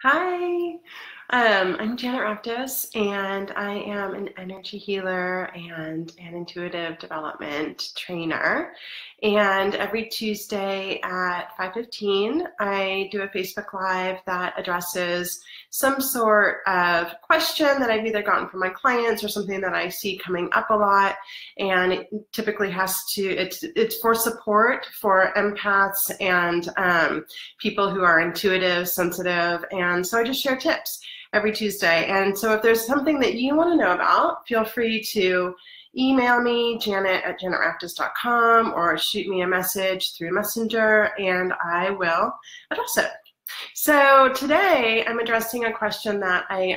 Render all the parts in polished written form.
Hi, I'm Janet Raptis, and I am an energy healer and an intuitive development trainer. And every Tuesday at 5:15, I do a Facebook Live that addresses some sort of question that I've either gotten from my clients or something that I see coming up a lot. And it typically it's for support for empaths and people who are intuitive, sensitive, and so I just share tips every Tuesday. And so if there's something that you want to know about, feel free to email me, janet@janetraptis.com, or shoot me a message through Messenger, and I will address it. So today I'm addressing a question that I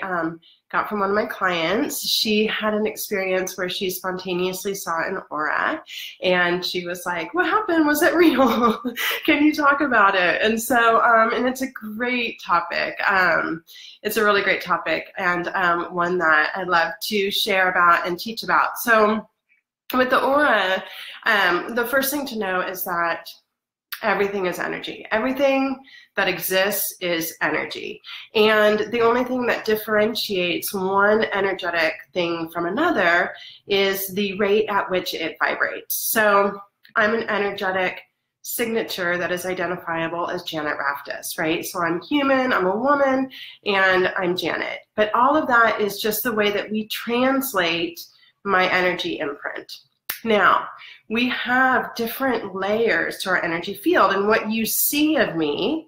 got from one of my clients. She had an experience where she spontaneously saw an aura, and she was like, "What happened? Was it real? Can you talk about it?" And so, and it's a great topic. It's a really great topic, and one that I love to share about and teach about. So with the aura, the first thing to know is that everything is energy. Everything that exists is energy. And the only thing that differentiates one energetic thing from another is the rate at which it vibrates. So I'm an energetic signature that is identifiable as Janet Raptis, right? So I'm human, I'm a woman, and I'm Janet. But all of that is just the way that we translate my energy imprint. Now, we have different layers to our energy field, and what you see of me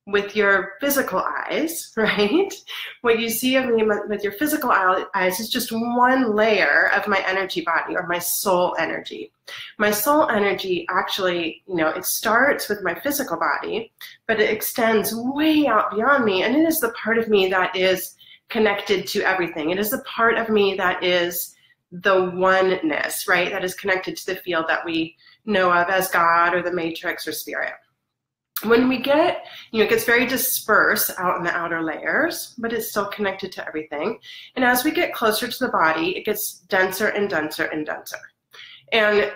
with your physical eyes, right? What you see of me with your physical eyes is just one layer of my energy body, or my soul energy. My soul energy actually, it starts with my physical body, but it extends way out beyond me, and it is the part of me that is connected to everything. It is the part of me that is the oneness, right? That is connected to the field that we know of as God or the matrix or spirit. When we get, it gets very dispersed out in the outer layers, but it's still connected to everything. And as we get closer to the body, it gets denser and denser and denser. And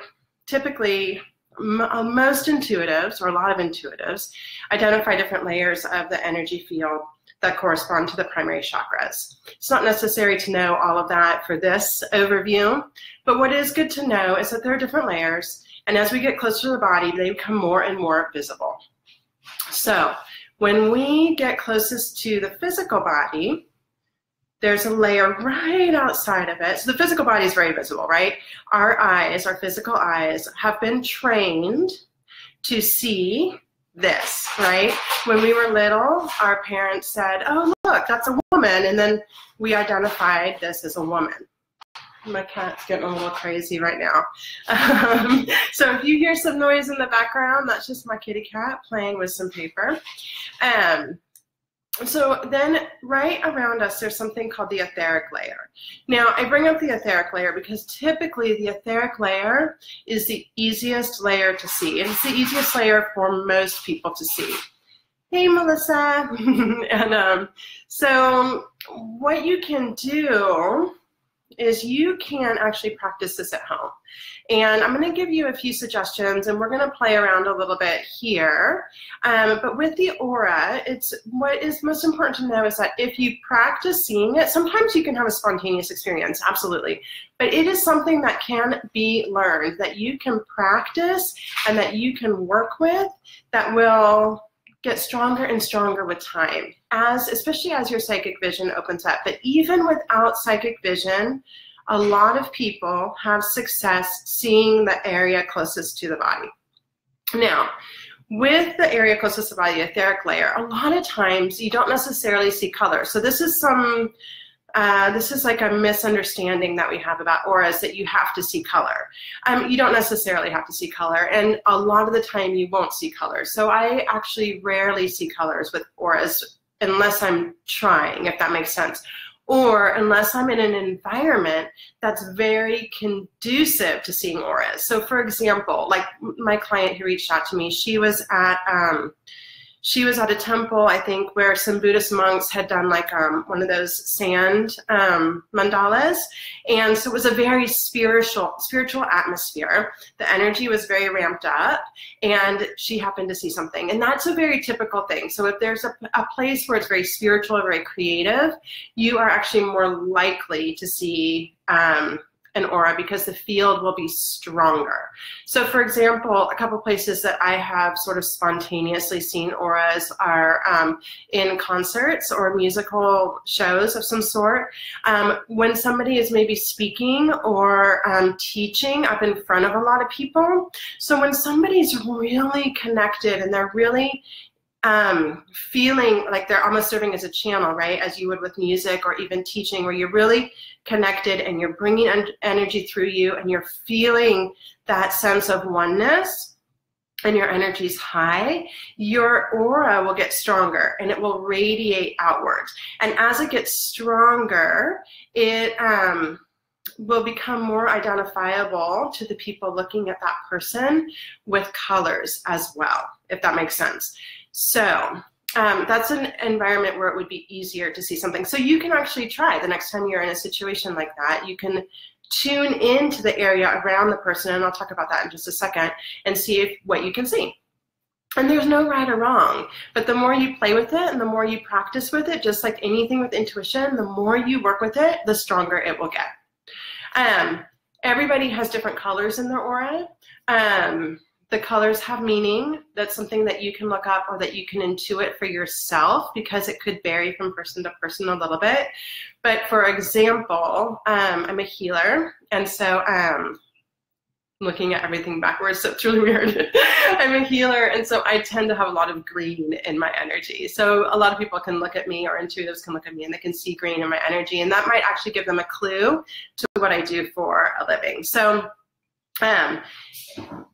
typically, most intuitives, or a lot of intuitives, identify different layers of the energy field that correspond to the primary chakras. It's not necessary to know all of that for this overview, but what is good to know is that there are different layers, and as we get closer to the body, they become more and more visible. So when we get closest to the physical body, there's a layer right outside of it. So the physical body is very visible, right? Our eyes, our physical eyes, have been trained to see this, right? When we were little, our parents said, "Oh, look, that's a woman," and then we identified this as a woman. My cat's getting a little crazy right now. So if you hear some noise in the background, that's just my kitty cat playing with some paper. So then right around us, there's something called the etheric layer. Now, I bring up the etheric layer because typically the etheric layer is the easiest layer to see. And it's the easiest layer for most people to see. Hey, Melissa. And so what you can do is you can actually practice this at home. And I'm going to give you a few suggestions, and we're going to play around a little bit here. But with the aura, what is most important to know is that if you practice seeing it, sometimes you can have a spontaneous experience, absolutely. But it is something that can be learned, that you can practice and that you can work with, that will get stronger and stronger with time, especially as your psychic vision opens up. But even without psychic vision, a lot of people have success seeing the area closest to the body. Now, with the area closest to the body, the etheric layer, a lot of times you don't necessarily see color. So this is like a misunderstanding that we have about auras, that you have to see color. You don't necessarily have to see color, and a lot of the time you won't see color. So I actually rarely see colors with auras unless I'm trying, if that makes sense, or unless I'm in an environment that's very conducive to seeing auras. So for example, like my client who reached out to me, she was at she was at a temple, I think, where some Buddhist monks had done like one of those sand mandalas. And so it was a very spiritual atmosphere. The energy was very ramped up, and she happened to see something. And that's a very typical thing. So if there's a place where it's very spiritual, very creative, you are actually more likely to see an aura, because the field will be stronger. So for example, a couple places that I have sort of spontaneously seen auras are in concerts or musical shows of some sort. When somebody is maybe speaking or teaching up in front of a lot of people. So when somebody's really connected and they're really feeling like they're almost serving as a channel, right? As you would with music or even teaching, where you're really connected and you're bringing energy through you and you're feeling that sense of oneness and your energy's high, your aura will get stronger and it will radiate outwards. And as it gets stronger, it will become more identifiable to the people looking at that person with colors as well, if that makes sense. So that's an environment where it would be easier to see something. So you can actually try the next time you're in a situation like that. You can tune into the area around the person, and I'll talk about that in just a second, and see what you can see. And there's no right or wrong, but the more you play with it and the more you practice with it, just like anything with intuition, the more you work with it, the stronger it will get. Everybody has different colors in their aura. The colors have meaning. That's something that you can look up or that you can intuit for yourself, because it could vary from person to person a little bit. But for example, I'm a healer, and so looking at everything backwards, so it's really weird. I'm a healer, and so I tend to have a lot of green in my energy. So a lot of people can look at me, or intuitives can look at me, and they can see green in my energy, and that might actually give them a clue to what I do for a living. So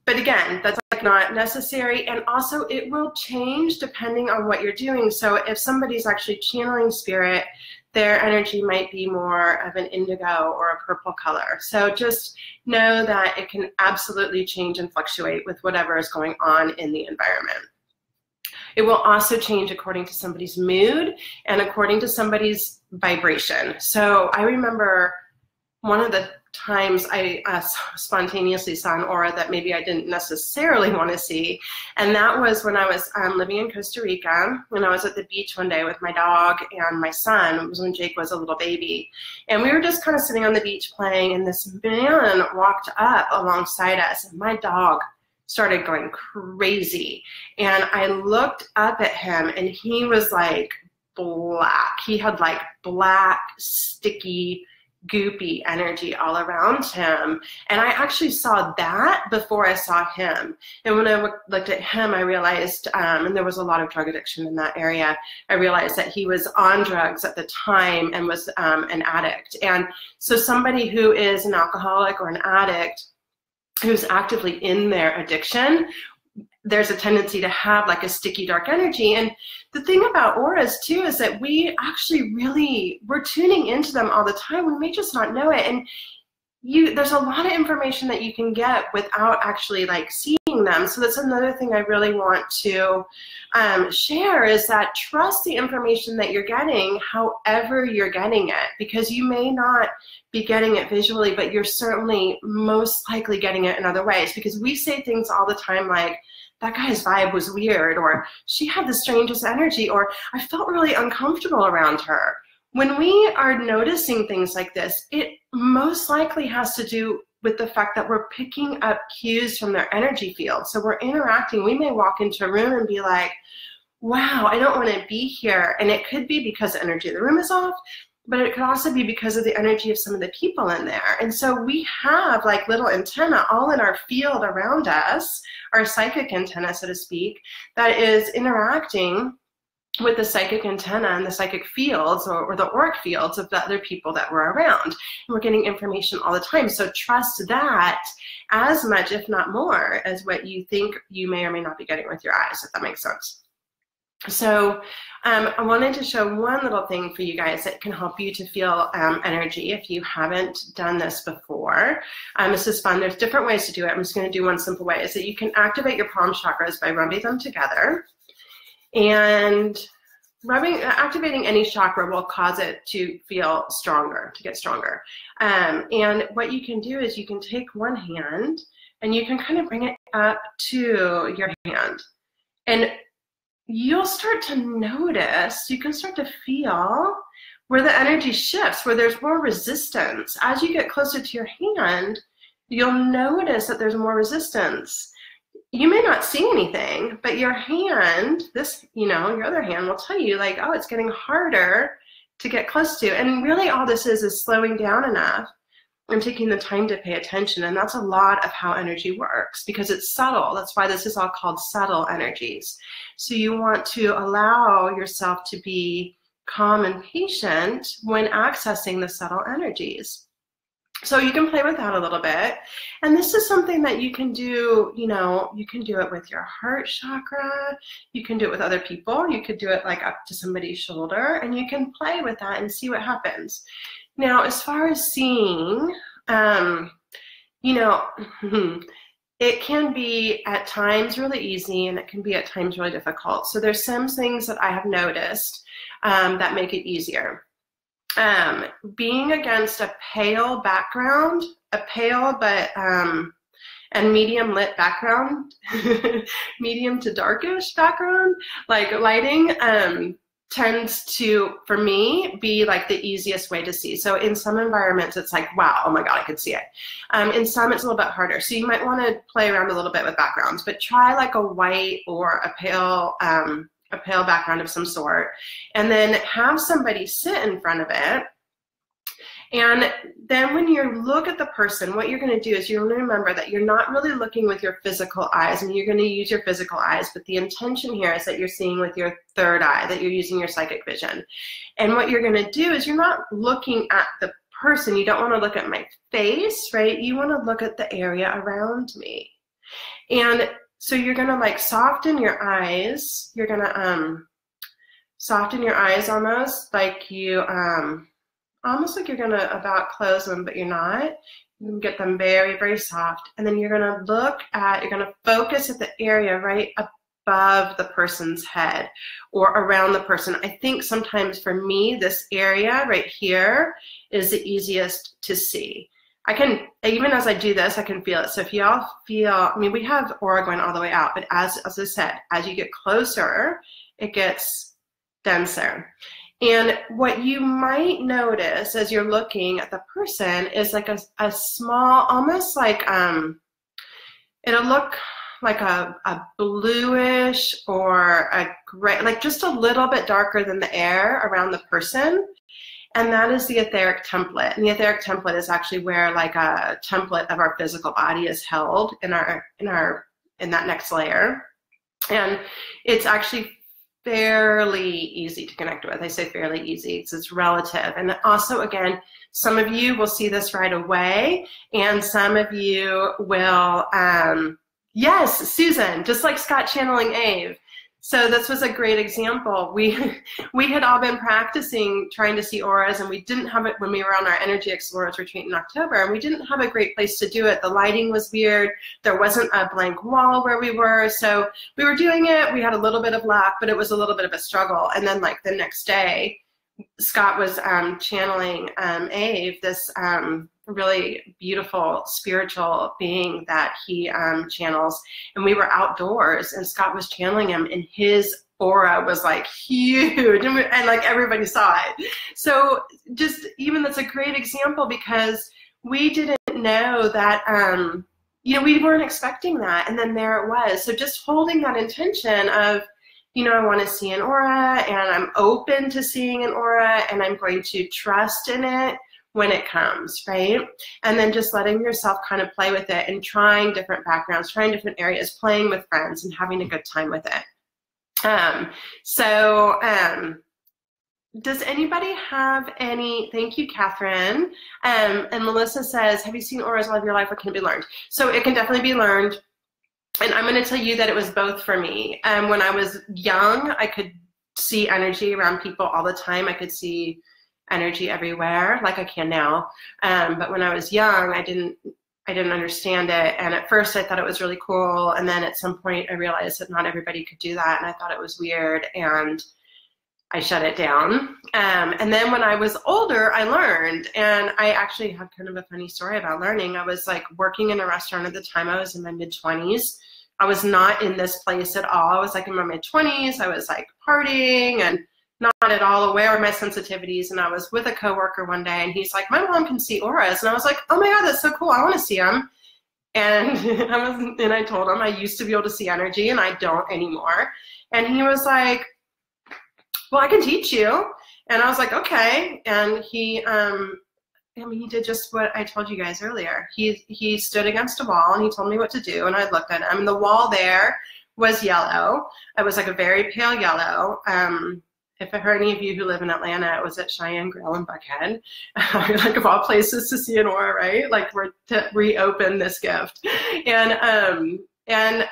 but again, that's like not necessary, and also it will change depending on what you're doing. So if somebody's actually channeling spirit, their energy might be more of an indigo or a purple color. So just know that it can absolutely change and fluctuate with whatever is going on in the environment. It will also change according to somebody's mood and according to somebody's vibration. So I remember one of the times I spontaneously saw an aura that maybe I didn't necessarily want to see, and that was when I was living in Costa Rica, and I was at the beach one day with my dog and my son. It was when Jake was a little baby, and we were just kind of sitting on the beach playing, and this man walked up alongside us, and my dog started going crazy, and I looked up at him, and he was like black. He had like black, sticky, goopy energy all around him, and I actually saw that before I saw him. And when I looked at him, I realized, and there was a lot of drug addiction in that area, I realized that he was on drugs at the time and was an addict. And so somebody who is an alcoholic or an addict who's actively in their addiction, there's a tendency to have like a sticky dark energy. And the thing about auras too is that we actually we're tuning into them all the time. We may just not know it. And there's a lot of information that you can get without actually like seeing them. So that's another thing I really want to share, is that trust the information that you're getting however you're getting it, because you may not be getting it visually, but you're certainly most likely getting it in other ways, because we say things all the time like, that guy's vibe was weird, or she had the strangest energy, or I felt really uncomfortable around her. When we are noticing things like this, it most likely has to do with the fact that we're picking up cues from their energy field. So we're interacting. We may walk into a room and be like, wow, I don't want to be here. And it could be because the energy of the room is off, but it could also be because of the energy of some of the people in there. And so we have like little antenna all in our field around us, our psychic antenna, so to speak, that is interacting with the psychic antenna and the psychic fields or the auric fields of the other people that we're around. And we're getting information all the time. So trust that as much, if not more, as what you think you may or may not be getting with your eyes, if that makes sense. So I wanted to show one little thing for you guys that can help you to feel energy if you haven't done this before. This is fun. There's different ways to do it. I'm just going to do one simple way, is that you can activate your palm chakras by rubbing them together. And activating any chakra will cause it to feel stronger, to get stronger. And what you can do is you can take one hand and you can kind of bring it up to your hand. And you'll start to notice, you can start to feel where the energy shifts, where there's more resistance. As you get closer to your hand, you'll notice that there's more resistance. You may not see anything, but your hand, this, you know, your other hand will tell you like, oh, it's getting harder to get close to. And really all this is slowing down enough and taking the time to pay attention. And that's a lot of how energy works because it's subtle. That's why this is all called subtle energies. So you want to allow yourself to be calm and patient when accessing the subtle energies. So you can play with that a little bit. And this is something that you can do, you know, you can do it with your heart chakra. You can do it with other people. You could do it like up to somebody's shoulder and you can play with that and see what happens. Now, as far as seeing, you know, it can be at times really easy and it can be at times really difficult. So there's some things that I have noticed that make it easier. Being against a pale background, a pale but and medium lit background, medium to darkish background, like lighting, tends to, for me, be like the easiest way to see. So in some environments, it's like, wow, oh my God, I could see it. In some, it's a little bit harder. So you might want to play around a little bit with backgrounds, but try like a white or a pale background of some sort, and then have somebody sit in front of it. And then when you look at the person, what you're going to do is you're going to remember that you're not really looking with your physical eyes, and you're going to use your physical eyes, but the intention here is that you're seeing with your third eye, that you're using your psychic vision. And what you're going to do is you're not looking at the person. You don't want to look at my face, right? You want to look at the area around me. And so you're going to like soften your eyes. You're going to soften your eyes almost like you, almost like you're going to about close them, but you're not. You can get them very, very soft. And then you're going to look at, you're going to focus at the area right above the person's head or around the person. I think sometimes for me, this area right here is the easiest to see. I can, even as I do this, I can feel it. So if y'all feel, I mean, we have aura going all the way out, but as I said, as you get closer, it gets denser. And what you might notice as you're looking at the person is like a small, almost like, it'll look like a bluish or a gray, like just a little bit darker than the air around the person. And that is the etheric template. And the etheric template is actually where like a template of our physical body is held in that next layer. And it's actually fairly easy to connect with. I say fairly easy because it's relative. And also, again, some of you will see this right away, and some of you will, yes, Susan, just like Scott channeling Ave. So this was a great example. We had all been practicing trying to see auras, and we didn't have it when we were on our Energy Explorers retreat in October, and we didn't have a great place to do it. The lighting was weird. There wasn't a blank wall where we were. So we were doing it. We had a little bit of luck, but it was a little bit of a struggle. And then like the next day, Scott was channeling Ave, this really beautiful spiritual being that he channels, and we were outdoors and Scott was channeling him, and his aura was like huge, and like everybody saw it. So just even that's a great example because we didn't know that, you know, we weren't expecting that, and then there it was. So just holding that intention of, you know, I want to see an aura, and I'm open to seeing an aura, and I'm going to trust in it when it comes, right? And then just letting yourself kind of play with it and trying different backgrounds, trying different areas, playing with friends and having a good time with it. Does anybody have any, thank you, Catherine. And Melissa says, have you seen auras all of your life, or can it be learned? So it can definitely be learned. And I'm going to tell you that it was both for me. When I was young, I could see energy around people all the time. I could see energy everywhere, like I can now. But when I was young, I didn't I didn't understand it. And at first I thought it was really cool. And then at some point I realized that not everybody could do that. And I thought it was weird. And I shut it down. And then when I was older, I learned. And I actually have kind of a funny story about learning. I was like working in a restaurant at the time. I was in my mid-20s. I was not in this place at all. I was like in my mid-20s. I was like partying and not at all aware of my sensitivities. And I was with a coworker one day and he's like, my mom can see auras. And I was like, oh my God, that's so cool. I want to see them. And I told him I used to be able to see energy and I don't anymore. And he was like, well, I can teach you. And I was like, okay. And he did just what I told you guys earlier. He stood against a wall and he told me what to do. And I looked at him. The wall there was yellow. It was like a very pale yellow. If I heard any of you who live in Atlanta, it was at Cheyenne Grill in Buckhead. Like of all places to see an aura, right? Like we're to reopen this gift. And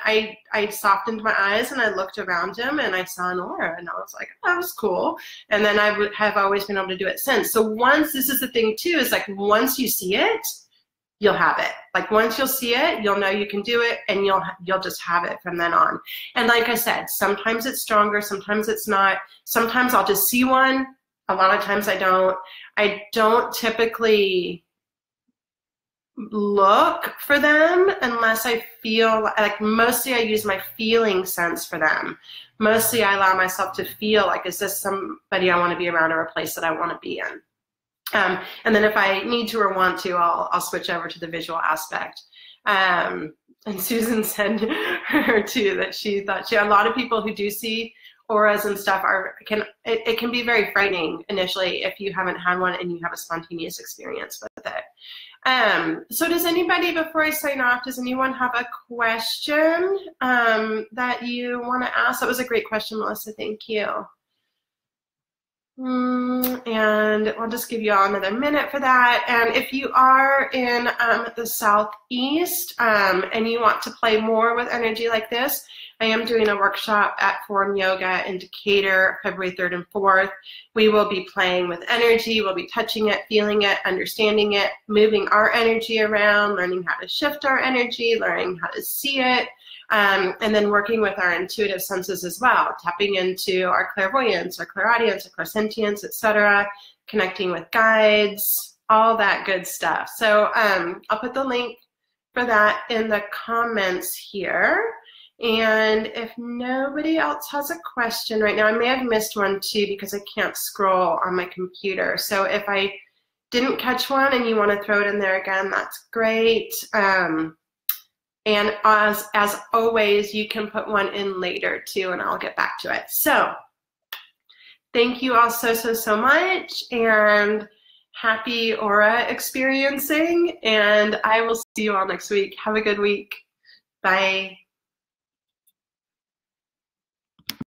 I softened my eyes and I looked around him and I saw an aura and I was like, oh, that was cool. And then I have always been able to do it since. So this is the thing too, is like once you see it, you'll have it. Like once you'll see it, you'll know you can do it and you'll just have it from then on. And like I said, sometimes it's stronger, sometimes it's not. Sometimes I'll just see one. A lot of times I don't. I don't typically look for them unless I feel like, mostly I use my feeling sense for them. Mostly I allow myself to feel like, is this somebody I want to be around or a place that I want to be in? And then if I need to or want to, I'll switch over to the visual aspect. And Susan said her too that she thought a lot of people who do see auras and stuff it can be very frightening initially if you haven't had one and you have a spontaneous experience with it. So does anybody, before I sign off, does anyone have a question that you want to ask? That was a great question, Melissa. Thank you. And I'll just give you all another minute for that. And if you are in the Southeast and you want to play more with energy like this, I am doing a workshop at Forum Yoga in Decatur, February 3rd and 4th. We will be playing with energy. We'll be touching it, feeling it, understanding it, moving our energy around, learning how to shift our energy, learning how to see it, and then working with our intuitive senses as well, tapping into our clairvoyance, our clairaudience, our clairsentience, etc., connecting with guides, all that good stuff. So I'll put the link for that in the comments here. And if nobody else has a question right now, I may have missed one too because I can't scroll on my computer. So if I didn't catch one and you want to throw it in there again, that's great. And as always, you can put one in later too, and I'll get back to it. So thank you all so much, and happy aura experiencing, and I will see you all next week. Have a good week. Bye.